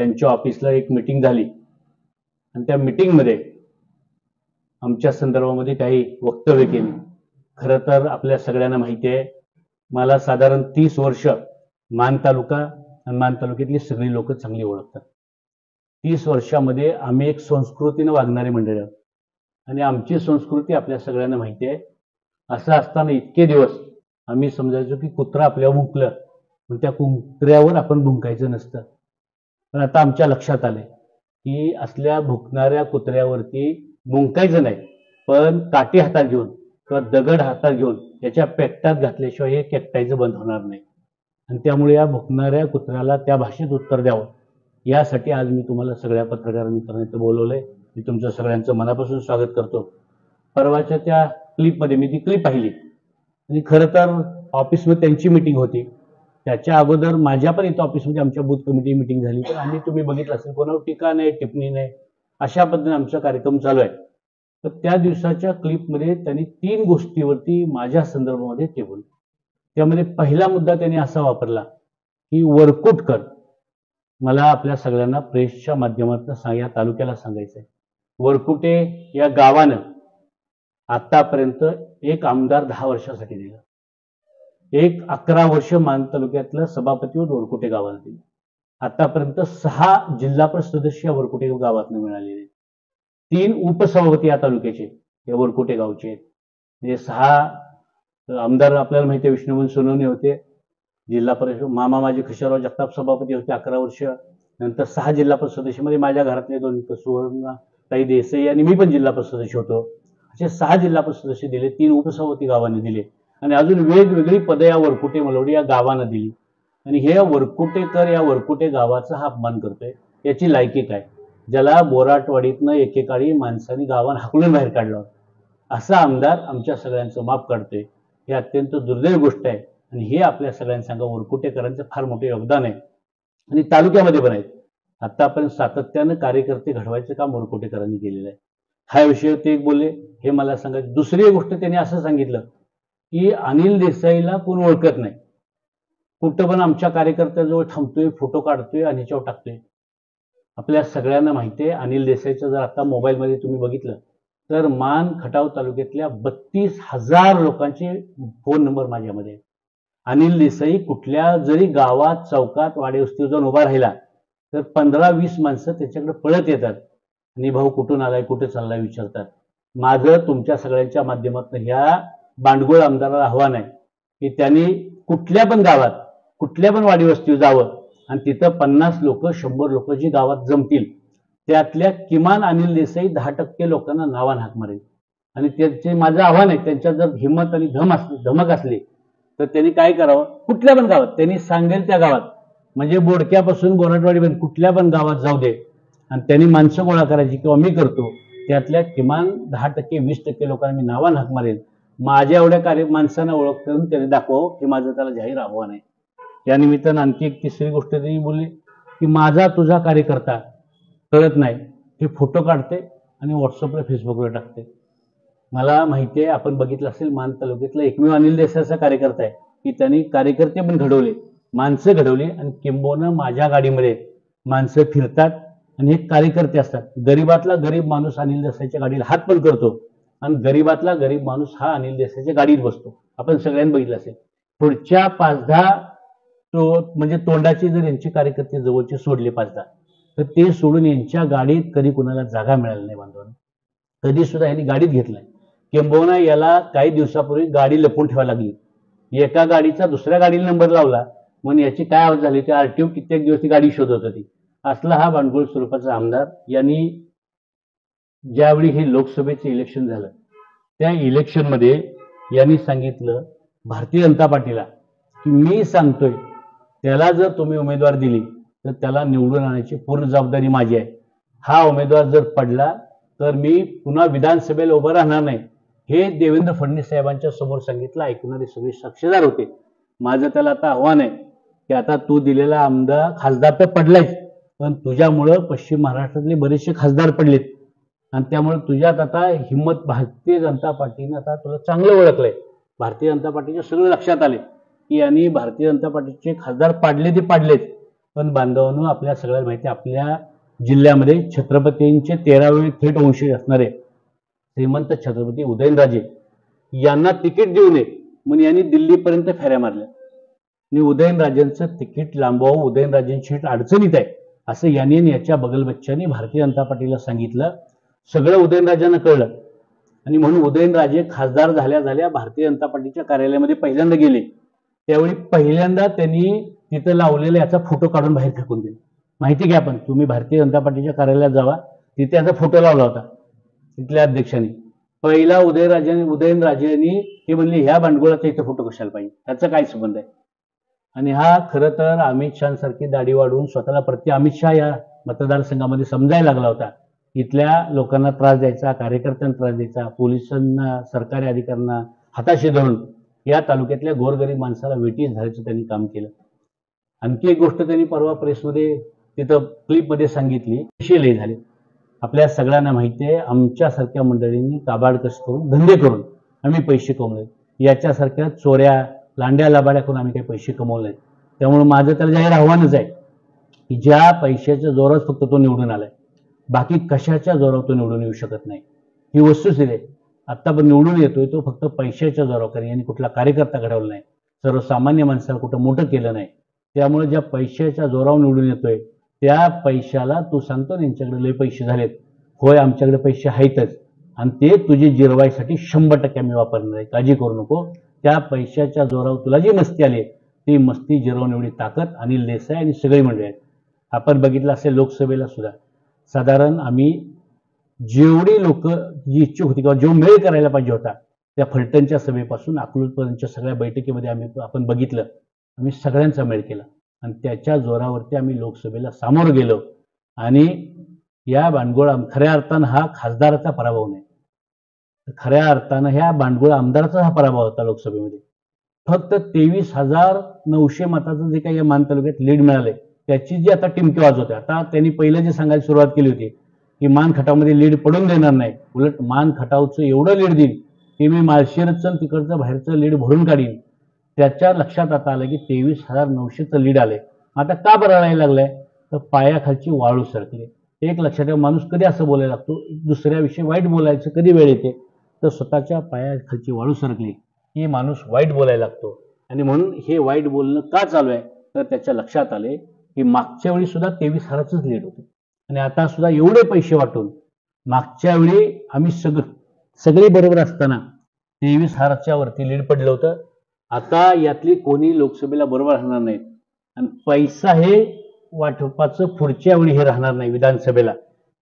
त्यांच्या ऑफिसला एक मीटिंग झाली आणि त्या मीटिंगमध्ये आमच्या संदर्भामध्ये काही वक्तव्य केली. खरं तर आपल्या सगळ्यांना माहिती आहे, मला साधारण 30 वर्ष मान तालुका आणि मान तालुक्यातली सगळी लोक चांगली ओळखतात. 30 वर्षामध्ये आम्ही एक संस्कृतीने वागणारे मंडळी आहोत आणि आमची संस्कृती आपल्या सगळ्यांना माहिती आहे. असं असताना इतके दिवस आम्ही समजायचो की कुत्रा आपल्यावर भुंकलं पण त्या कुत्र्यावर आपण भुंकायचं नसतं. पण आता आमच्या लक्षात आले की असल्या भुंकणाऱ्या कुत्र्यावरती भुंकायचं नाही, पण काठी हातात घेऊन किंवा दगड हातात घेऊन त्याच्या पेकटात घातल्याशिवाय हे केकटायचं बंद होणार नाही. आणि त्यामुळे या भुंकणाऱ्या कुत्र्याला त्या भाषेत उत्तर द्यावं, यासाठी आज मी तुम्हाला सगळ्या पत्रकार मित्रांनी इथं बोलवलंय. मी तुमचं सगळ्यांचं मनापासून स्वागत करतो. परवाच्या त्या क्लिपमध्ये मी ती क्लिप पाहिली आणि खरं तर ऑफिसमध्ये त्यांची मीटिंग होती. त्याच्या अगोदर माझ्या पण इथं ऑफिसमध्ये आमच्या बूथ कमिटी मीटिंग झाली. तर आम्ही तुम्ही बघितलं असेल, कोणावर टीका नाही, टिप्पणी नाही, अशा पद्धतीने आमचा कार्यक्रम चालू आहे. तर त्या दिवसाच्या क्लिपमध्ये त्यांनी 3 गोष्टीवरती माझ्या संदर्भामध्ये ते बोलले. त्यामध्ये पहिला मुद्दा त्यांनी असा वापरला की वरकुटकर. मला आपल्या सगळ्यांना प्रेसच्या माध्यमातून या तालुक्याला सांगायचं आहे, वरकुटे या गावानं आतापर्यंत एक आमदार 10 वर्षासाठी दिला. एक 11 वर्ष मान तालुक्यातलं सभापती वरकुटे गावाला दिले. आतापर्यंत 6 जिल्हा परिषद सदस्य वरकुटे गावातून मिळालेले. 3 उपसभापती या तालुक्याचे या वरकुटे गावचे आहेत. म्हणजे 6 आमदार आपल्याला माहिती आहे, विष्णुबन सोनवणे होते जिल्हा परिषद, मामा माझे खिशाराव जगताप सभापती होते 11 वर्ष. नंतर 6 जिल्हा परिषद सदस्य, माझ्या घरातले 2 सुवर्णाताई देसाई आणि मी पण जिल्हा परिषद सदस्य होतो. असे 6 जिल्हा परिषद सदस्य दिले, 3 उपसभापती गावाने दिले आणि अजून वेगवेगळी पदं या वरकुटे मलवडी या गावानं दिली. आणि हे वरकुटेकर या वरकुटे गावाचा हा अपमान करतोय, याची लायकी काय? ज्याला बोराटवाडीतनं एकेकाळी माणसांनी गावानं हाकलून बाहेर काढलं, असा आमदार आमच्या सगळ्यांचं माफ काढतोय. हे अत्यंत दुर्दैव गोष्ट आहे आणि हे आपल्या सगळ्यांना वरकुटेकरांचं फार मोठं योगदान आहे आणि तालुक्यामध्ये पण आहेत. आतापर्यंत सातत्यानं कार्यकर्ते घडवायचं काम वरकुटेकरांनी केलेलं आहे. हा विषय ते एक बोलले, हे मला सांगायचं. दुसरी गोष्ट त्यांनी असं सांगितलं की अनिल देसाईला कोण ओळखत नाही, कुठं पण आमच्या कार्यकर्त्याजवळ थांबतोय, फोटो काढतोय आणि याच्यावर टाकतोय. आपल्या सगळ्यांना माहिती आहे, अनिल देसाईचं जर आता मोबाईलमध्ये तुम्ही बघितलं तर मान खटाव तालुक्यातल्या 32,000 लोकांचे फोन नंबर माझ्यामध्ये. अनिल देसाई कुठल्या जरी गावात, चौकात, वाडेवस्तीवर जाऊन उभा राहिला तर 15-20 माणसं त्याच्याकडे पळत येतात आणि भाऊ कुठून आलाय, कुठे चाललाय विचारतात. माझं तुमच्या सगळ्यांच्या माध्यमातून ह्या बांडगुळ आमदाराला आव्हान आहे की त्यांनी कुठल्या पण गावात, कुठल्या पण वाडीवस्तीवर जावं आणि तिथं 50 लोक, 100 लोक जी गावात जमतील त्यातल्या किमान अनिल देसाई 10% लोकांना नावानं हाक मारेल. आणि त्याचे माझं आव्हान आहे, त्यांच्यात जर हिंमत आणि धमक असली तर त्यांनी काय करावं, कुठल्या पण गावात त्यांनी सांगेल त्या गावात, म्हणजे बोडक्यापासून बोराटवाडीपर्यंत कुठल्या पण गावात जाऊ दे आणि त्यांनी माणसं गोळा करायची किंवा मी करतो, त्यातल्या किमान 10%, 20% लोकांना मी नावानं हाक मारेल. माझ्या एवढ्या माणसांना ओळख करून त्यांनी दाखवावं, हे माझं त्याला जाहीर आव्हान आहे. या निमित्तानं आणखी एक तिसरी गोष्ट त्यांनी बोलली की माझा तुझा कार्यकर्ता कळत नाही, हे फोटो काढते आणि व्हॉट्सअपला, फेसबुकवर टाकते. मला माहिती आहे, आपण बघितलं असेल, मान तालुक्यातला एकमेव अनिल देसाईचा कार्यकर्ता आहे की त्यांनी कार्यकर्ते पण घडवले, माणसं घडवली आणि किंबहुना माझ्या गाडीमध्ये माणसं फिरतात आणि हे कार्यकर्ते असतात. गरीबातला गरीब माणूस अनिल देसाईच्या गाडीला हात पण करतो आणि गरीबातला गरीब माणूस हा अनिल देसाईच्या गाडीत बसतो. आपण सगळ्यांनी बघितलं असेल. पुढच्या 5-10 म्हणजे तोंडाचे जर यांचे कार्यकर्ते जवळचे सोडले 5-10, तर ते सोडून यांच्या गाडीत कधी कुणाला जागा मिळाली नाही. बांधवांना कधी सुद्धा यांनी गाडीत घेतलाय. किंबहुना याला काही दिवसापूर्वी गाडी लपवून ठेवायला लागली. एका गाडीचा दुसऱ्या गाडीला नंबर लावला म्हणून याची काय आवाज झाली, ते आरटीओ कित्येक दिवस ती गाडी शोधत होती. असला हा बांडगुळ स्वरूपाचा आमदार. यांनी ज्यावेळी हे लोकसभेचे इलेक्शन झालं त्या इलेक्शनमध्ये यांनी सांगितलं भारतीय जनता पार्टीला की मी सांगतोय त्याला जर तुम्ही उमेदवार दिली तर त्याला निवडून आणण्याची पूर्ण जबाबदारी माझी आहे. हा उमेदवार जर पडला तर मी पुन्हा विधानसभेला उभं राहणार नाही, हे देवेंद्र फडणवीस साहेबांच्या समोर सांगितलं. ऐकणारे सगळे साक्षीदार होते. माझं त्याला आता आव्हान आहे की आता तू दिलेला आमदार खासदार तर पडलायच, पण तुझ्यामुळं पश्चिम महाराष्ट्रातले बरेचसे खासदार पडलेत आणि त्यामुळे तुझ्यात आता हिंमत, भारतीय जनता पार्टीने आता तुला चांगलं ओळखलंय. भारतीय जनता पार्टीच्या सगळं लक्षात आले की यांनी भारतीय जनता पार्टीचे खासदार पाडले ते पाडलेत, पण बांधवांनो, आपल्या सगळ्यांना माहिती आहे, आपल्या जिल्ह्यामध्ये छत्रपतींचे 13वे थेट वंशज असणारे श्रीमंत छत्रपती उदयनराजे यांना तिकीट देऊ नये म्हणून यांनी दिल्लीपर्यंत फेऱ्या मारल्या आणि उदयनराजेंचं तिकीट लांबवावं, उदयनराजेंची अडचणीत आहे असं यांनी आणि याच्या बगलबच्च्यांनी भारतीय जनता पार्टीला सांगितलं. सगळं उदयनराजेंना कळलं आणि म्हणून उदयनराजे खासदार झाल्या झाल्या भारतीय जनता पार्टीच्या कार्यालयामध्ये पहिल्यांदा गेले. त्यावेळी पहिल्यांदा त्यांनी तिथं लावलेला याचा फोटो काढून बाहेर फेकून दिला. माहिती घ्या, पण तुम्ही भारतीय जनता पार्टीच्या कार्यालयात जावा, तिथे याचा फोटो लावला होता तिथल्या अध्यक्षांनी. पहिला उदयनराजेंनी ते म्हणले ह्या भांडगुळाचा इथं फोटो कशाला पाहिजे, त्याचा काय संबंध आहे. आणि हा खरं तर अमित शहासारखी दाढी वाढवून स्वतःला अमित शहा या मतदारसंघामध्ये समजायला लागला होता. इथल्या लोकांना त्रास द्यायचा, कार्यकर्त्यांना त्रास द्यायचा, पोलिसांना, सरकारी अधिकाऱ्यांना हाताशी धरून या तालुक्यातल्या गोरगरीब माणसाला वेठीस धरायचं त्यांनी काम केलं. आणखी एक गोष्ट त्यांनी परवा प्रेसमध्ये तिथं क्लिपमध्ये सांगितली, पैसे लय झाले. आपल्या सगळ्यांना माहिती आहे, आमच्यासारख्या मंडळींनी काबाडकस करून धंदे करून आम्ही पैसे कमवले. याच्यासारख्या चोऱ्या लांड्या लाबाड्या करून आम्ही काही पैसे कमवले नाहीत. त्यामुळे माझं त्याला जाहीर आव्हानच आहे की ज्या पैशाच्या जोरात फक्त तो निवडून आलाय, बाकी कशाच्या जोरावर तो निवडून येऊ शकत नाही. ही वस्तुस्थिती आहे. आत्ता पण निवडून येतोय तो फक्त पैशाच्या जोरावर, कारण यांनी कुठला कार्यकर्ता घडवला नाही, सर्वसामान्य माणसाला कुठं मोठं केलं नाही. त्यामुळे ज्या पैशाच्या जोरावर निवडून येतोय त्या पैशाला तू सांगतो ना यांच्याकडे लय पैसे झालेत. होय, आमच्याकडे पैसे आहेतच आणि ते तुझे जिरवायसाठी 100% आम्ही वापरणार आहे, काळजी करू नको. त्या पैशाच्या जोरावर तुला जी मस्ती आली ती मस्ती जिरवून एवढी ताकद अनिल देसाई आणि सगळी मंडळी आहेत. आपण बघितलं असेल लोकसभेला सुद्धा साधारण आम्ही जेवढी लोक जी इच्छुक होती किंवा जो मेळ करायला पाहिजे होता त्या फलटणच्या सभेपासून अकलूजपर्यंतच्या सगळ्या बैठकीमध्ये आपण बघितलं, आम्ही सगळ्यांचा मेळ केला आणि त्याच्या जोरावरती आम्ही लोकसभेला सामोरं गेलो. आणि या भांडगोळ खऱ्या अर्थानं हा खासदाराचा पराभव नाही, खऱ्या अर्थानं ह्या भांडगोळ आमदाराचा हा पराभव होता. लोकसभेमध्ये फक्त 23,900 मताचं जे काही या मान तालुक्यात लीड मिळाले त्याची जी आता टिमकी वाजवते. आता त्यांनी पहिलं जे सांगायला सुरुवात केली होती की मान खटावमध्ये लीड पडून देणार नाही, उलट मान खटावचं एवढं लीड देईल की मी माळशिरसचं तिकडचं बाहेरचं लीड भरून काढीन. त्याच्या लक्षात आता आलं की 23,900चं लीड आले. आता का बरं राहायला लागलंय, तर पायाखालची वाळू सरकली. एक लक्षात ठेवा, माणूस कधी असं बोलायला लागतो, दुसऱ्याविषयी वाईट बोलायचं कधी वेळ येते, तर स्वतःच्या पायाखालची वाळू सरकली की माणूस वाईट बोलायला लागतो. आणि म्हणून हे वाईट बोलणं का चालू आहे, तर त्याच्या लक्षात आले की मागच्या वेळी सुद्धा 23,000च लीड होतं आणि आता सुद्धा एवढे पैसे वाटून मागच्या वेळी आम्ही सगळे बरोबर असताना 23,000च्या वरती लीड पडलं होतं. आता यातली कोणी लोकसभेला बरोबर राहणार नाहीत आणि पैसा हे वाटपाचं पुढच्या वेळी हे राहणार नाही विधानसभेला.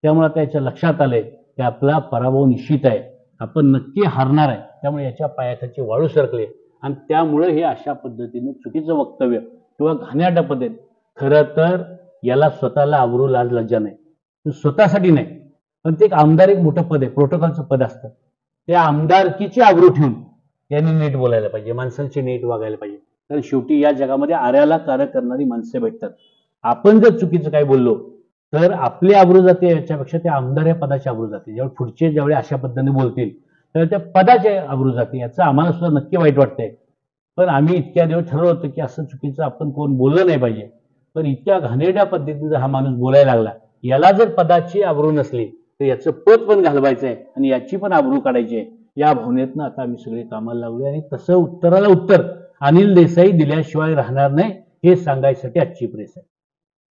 त्यामुळे आता याच्या लक्षात आलंय की आपला पराभव निश्चित आहे, आपण नक्की हारणार आहे. त्यामुळे याच्या पायाखालची वाळू सरकले आणि त्यामुळे हे अशा पद्धतीने चुकीचं वक्तव्य किंवा घाणेरड्या पद्धत, खरं तर याला स्वतःला आवरू लाज लज्जा नाही, स्वतःसाठी नाही, पण ते एक आमदार एक मोठं पद आहे, प्रोटोकॉलचं पद असतं. त्या आमदारकीची आबरू ठेवून यांनी नीट बोलायला पाहिजे, माणसांची नीट वागायला पाहिजे. कारण शेवटी या जगामध्ये आऱ्याला कार्य करणारी माणसे भेटतात. आपण जर चुकीचं काय बोललो तर आपली आबरू जाते, याच्यापेक्षा त्या आमदार या पदाची आबरू जाते. ज्यावेळी पुढचे ज्यावेळी अशा पद्धतीने बोलतील तर त्या पदाची आबरू जाते. याचं आम्हाला सुद्धा नक्की वाईट वाटतंय. पण आम्ही इतक्या दिवस ठरवलं होतं की असं चुकीचं आपण कोण बोललं नाही पाहिजे, पण इतक्या घाणेरड्या पद्धतीने हा माणूस बोलायला लागला, याला जर पदाची आबरू नसली तर याचं पद पण घालवायचं आहे आणि याची पण आबरू काढायची आहे. या भावनेतनं आता आम्ही सगळे कामाला लागलो आणि तसं उत्तराला उत्तर अनिल देसाई दिल्याशिवाय राहणार नाही हे सांगायसाठी आजची प्रेस आहे.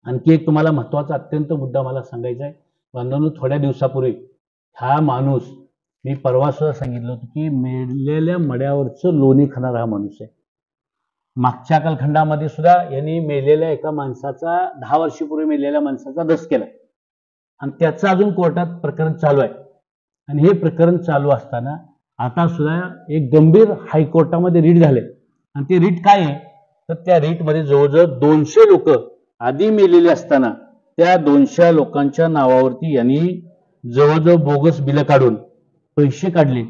आणखी एक तुम्हाला महत्वाचा अत्यंत मुद्दा मला सांगायचा आहे. बांधवांनो, थोड्या दिवसापूर्वी हा माणूस, मी परवा सुद्धा सांगितलं होतं की मेलेल्या मड्यावरचं लोणी खाणारा हा माणूस आहे. मागच्या कालखंडामध्ये सुद्धा यांनी मेलेल्या एका माणसाचा 10 वर्षापूर्वी मेलेल्या माणसाचा दस केला आणि त्याचं अजून कोर्टात प्रकरण चालू आहे. आणि हे प्रकरण चालू असताना आता सुद्धा एक गंभीर हायकोर्टामध्ये रीट झाले आणि ते रीट काय आहे, तर त्या रीटमध्ये जवळजवळ 200 लोक आधी मेलेले असताना त्या 200 लोकांच्या नावावरती यांनी जवळजवळ बोगस बिलं काढून पैसे काढले.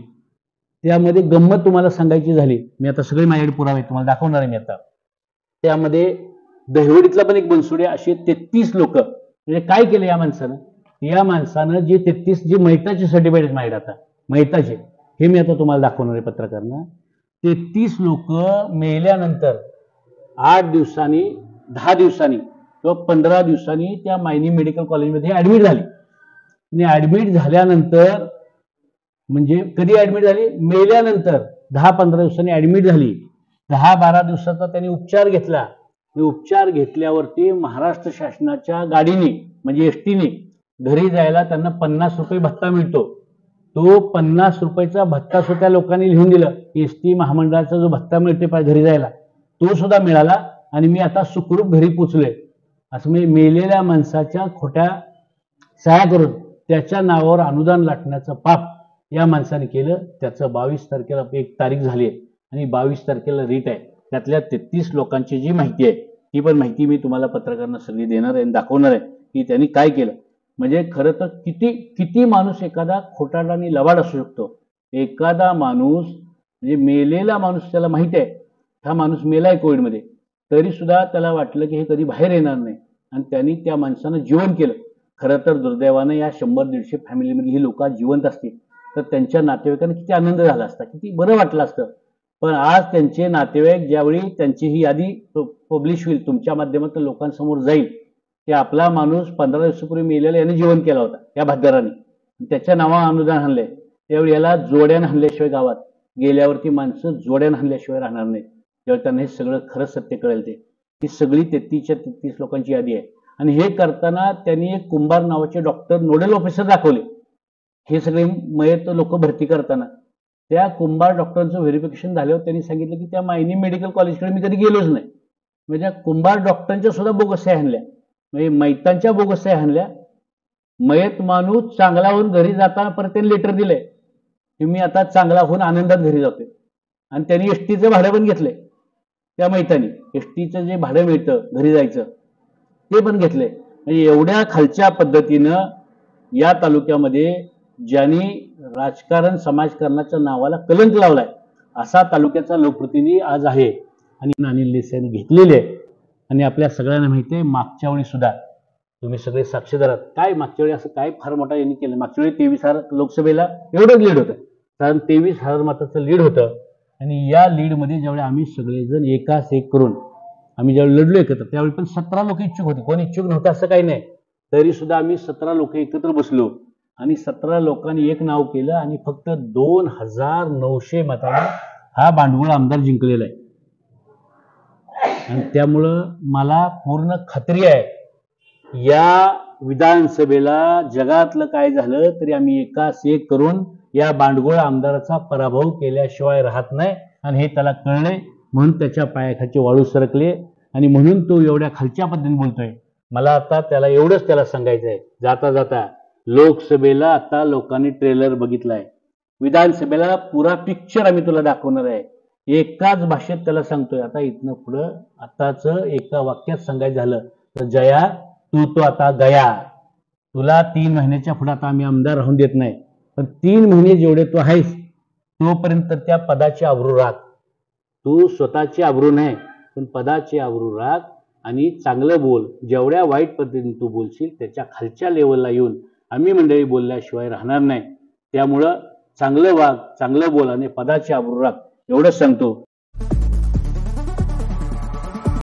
त्यामध्ये गंमत तुम्हाला सांगायची झाली, मी आता सगळे माझ्याकडे पुरावे तुम्हाला दाखवणार आहे. मी आता त्यामध्ये दहिवडीतला पण एक बनसोडे, असे 33 लोक, म्हणजे काय केलं या माणसानं जे 33 जे मैताचे सर्टिफिकेट आहेत माझ्याकडे आता मैताचे, हे मी आता तुम्हाला दाखवणार आहे पत्रकारांना. 33 लोक मेल्यानंतर 8 दिवसांनी 10 दिवसांनी किंवा 15 दिवसांनी त्या मायनी मेडिकल कॉलेजमध्ये ऍडमिट झाली. आणि ऍडमिट झाल्यानंतर म्हणजे कधी ऍडमिट झाली, मेल्यानंतर 10-15 दिवसांनी ऍडमिट झाली. 10-12 दिवसाचा त्यांनी उपचार घेतला. उपचार घेतल्यावरती महाराष्ट्र शासनाच्या गाडीने म्हणजे एसटीने घरी जायला त्यांना 50 रुपये भत्ता मिळतो. तो 50 रुपयाचा भत्ता सुद्धा लोकांनी लिहून दिलं. एसटी महामंडळाचा जो भत्ता मिळते घरी जायला तो सुद्धा मिळाला आणि मी आता सुखरूप घरी पोचलोय. असं म्हणजे मेलेल्या माणसाच्या खोट्या सह्या करून त्याच्या नावावर अनुदान लाटण्याचं पाप या माणसाने केलं. त्याचं 22 तारखेला एक तारीख झाली आहे आणि 22 तारखेला रीट आहे. त्यातल्या 33 लोकांची जी माहिती आहे ती पण माहिती मी तुम्हाला पत्रकारांना सगळी देणार आहे, दाखवणार आहे की त्यांनी काय केलं. म्हणजे खरं तर किती माणूस एखादा खोटारडा आणि लवाड असू शकतो. एखादा माणूस म्हणजे मेलेला माणूस त्याला माहिती आहे हा माणूस मेलाय कोविडमध्ये, तरी सुद्धा त्याला वाटलं की हे कधी बाहेर येणार नाही आणि त्यांनी त्या माणसानं जीवन केलं. खरं तर दुर्दैवानं या 100-150 फॅमिलीमधली ही लोक जिवंत असतील तर त्यांच्या नातेवाईकांना किती आनंद झाला असता, किती बरं वाटलं असतं. पण आज त्यांचे नातेवाईक ज्यावेळी त्यांची ही यादी पब्लिश होईल, तुमच्या माध्यमातून लोकांसमोर जाईल की आपला माणूस 15 दिवसापूर्वी मेलेला याने जीवन केला होता या भातदाराने, त्याच्या नावावर अनुदान आणलंय, त्यावेळी याला जोड्यानं हल्ल्याशिवाय गावात गेल्यावरती माणसं जोड्यानं हल्ल्याशिवाय राहणार नाहीत. तेव्हा त्यांना हे सगळं खरं सत्य कळेल. ते ही सगळी 33 लोकांची यादी आहे. आणि हे करताना त्यांनी एक कुंभार नावाचे डॉक्टर नोडल ऑफिसर दाखवले. हे सगळे मयत लोक भरती करताना त्या कुंभार डॉक्टरांचं व्हेरिफिकेशन झाल्यावर त्यांनी सांगितलं की त्या मायनी मेडिकल कॉलेजकडे मी कधी गेलोच नाही. म्हणजे त्या कुंभार डॉक्टरांच्या सुद्धा बोगस सह्या आणल्या, म्हणजे मैतांच्या बोगस सह्या आणल्या. मयत माणूस चांगला होऊन घरी जाताना परत त्यांनी लेटर दिलंय की मी आता चांगला होऊन आनंदात घरी जातोय. आणि त्यांनी एसटीचं भाडं पण घेतलंय. त्या मैतानी एसटीचं जे भाडं मिळतं घरी जायचं ते पण घेतलंय. म्हणजे एवढ्या खालच्या पद्धतीनं या तालुक्यामध्ये ज्यांनी राजकारण समाजकारणाच्या नावाला कलंक लावलाय असा तालुक्याचा लोकप्रतिनिधी आज आहे. आणि अनिल देसाई यांनी घेतलेले आहे. आणि आपल्या सगळ्यांना माहिती आहे मागच्या वेळी सुद्धा तुम्ही सगळे साक्षीदार आहात. काय मागच्या वेळी असं काय फार मोठा यांनी केलं. मागच्या वेळी 23,000 लोकसभेला एवढंच लीड होतं, कारण 23,000 मताचं लीड होतं. आणि या लीडमध्ये ज्यावेळी आम्ही सगळेजण एकास एक करून आम्ही ज्यावेळी लढलो एकत्र त्यावेळी पण 17 लोक इच्छुक होते. कोणी इच्छुक नव्हतं असं काही नाही, तरी सुद्धा आम्ही 17 लोक एकत्र बसलो आणि 17 लोकांनी एक नाव केलं आणि फक्त 2,900 मताने हा बांडगुळ आमदार जिंकलेला आहे. आणि त्यामुळं मला पूर्ण खात्री आहे या विधानसभेला जगातलं काय झालं तरी आम्ही एकास एक करून या बांडगुळ आमदाराचा पराभव केल्याशिवाय राहत नाही. आणि हे त्याला कळले म्हणून त्याच्या पायाखालचे वाळू सरकले आणि म्हणून तो एवढ्या खालच्या पद्धतीने बोलतोय. मला आता त्याला एवढंच त्याला सांगायचं आहे, जाता जाता लोकसभेला आता लोकांनी ट्रेलर बघितलाय, विधानसभेला पुरा पिक्चर आम्ही तुला दाखवणार आहे. एकाच भाषेत त्याला सांगतोय. आता इथनं पुढं आताच एका वाक्यात सांगायचं झालं तर जया तू तो आता गया, तुला 3 महिन्याच्या पुढे आता आम्ही आमदार राहून देत नाही. पण 3 महिने जेवढे तू आहेस तोपर्यंत त्या पदाची आबरू राख. तू स्वतःची आबरू नाही पण पदाची आबरू राख आणि चांगलं बोल. जेवढ्या वाईट पद्धतीने तू बोलशील त्याच्या खालच्या लेवलला येऊन आम्ही मंडळी बोलल्याशिवाय राहणार नाही. त्यामुळं चांगलं वाग, चांगलं बोल आणि पदाची आबरू राख एवढंच सांगतो.